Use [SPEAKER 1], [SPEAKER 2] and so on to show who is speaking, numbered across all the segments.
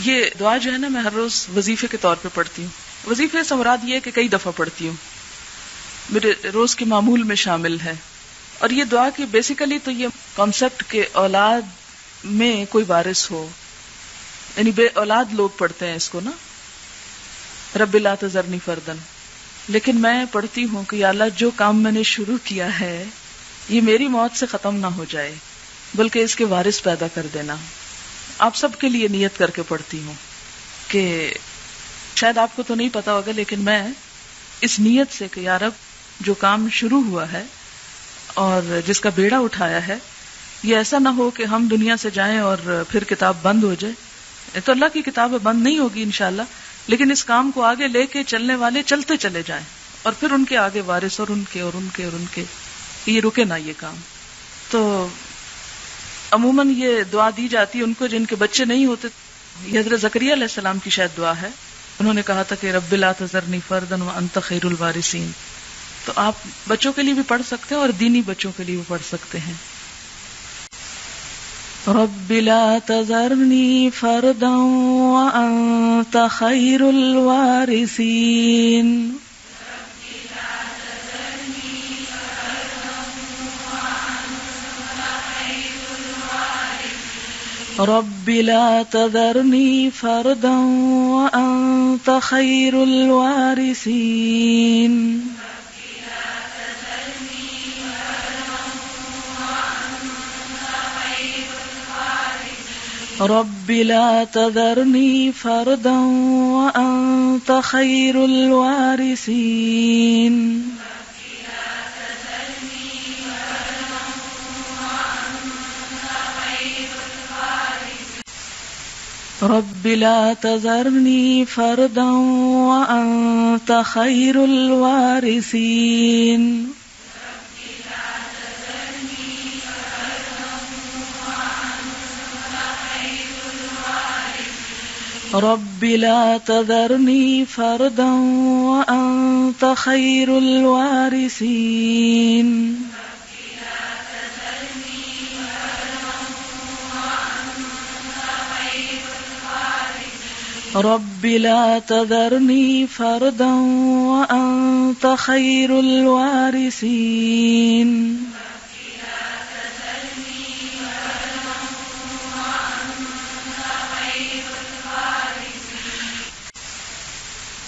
[SPEAKER 1] ये दुआ जो है ना, मैं हर रोज वजीफे के तौर पे पढ़ती हूँ। वजीफे से मुराद ये है कि कई दफा पढ़ती हूँ, मेरे रोज के मामूल में शामिल है। और ये दुआ की बेसिकली तो ये कॉन्सेप्ट के औलाद में कोई वारिस हो, यानी बे औलाद लोग पढ़ते हैं इसको ना, रब्बी ला तज़रनी फर्दन। लेकिन मैं पढ़ती हूँ कि या अल्लाह, जो काम मैंने शुरू किया है ये मेरी मौत से खत्म ना हो जाए, बल्कि इसके वारिस पैदा कर देना। आप सबके लिए नियत करके पढ़ती हूँ कि शायद आपको तो नहीं पता होगा, लेकिन मैं इस नियत से कि यार अब जो काम शुरू हुआ है और जिसका बेड़ा उठाया है, ये ऐसा ना हो कि हम दुनिया से जाएं और फिर किताब बंद हो जाए। तो अल्लाह की किताब बंद नहीं होगी इंशाल्लाह, लेकिन इस काम को आगे लेके चलने वाले चलते चले जाएं और फिर उनके आगे वारिस और उनके और उनके और उनके, ये रुके ना ये काम। तो अमूमन ये दुआ दी जाती है उनको जिनके बच्चे नहीं होते। ये हज़रत ज़करिया अलैहिस्सलाम की शायद दुआ है। उन्होंने कहा था कि रब्बी ला तज़रनी फर्दन व अंत खैरुल वारिसीन। तो आप बच्चों के लिए भी पढ़ सकते हैं और दीनी बच्चों के लिए भी पढ़ सकते हैं। रब्बी ला तज़रनी फर्दन व अंत खैरुल वारिसीन। रब्बी ला तज़रनी फर्दन व अंत खैरुल वारिसीन। रब्बी ला तज़रनी फर्दन व अंत खैरुल वारिसीन। रब्बी ला तज़रनी फर्दन व अंत खैरुल वारिसीन। रब्बी ला तज़रनी फर्दन व अंत खैरुल वारिसीन। रब्बी ला तज़रनी फर्दन व अंत खैरुल वारिसीन।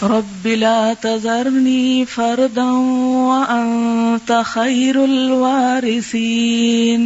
[SPEAKER 1] रब्बी ला तज़रनी फर्दन व अंत खैरुल वारिसीन।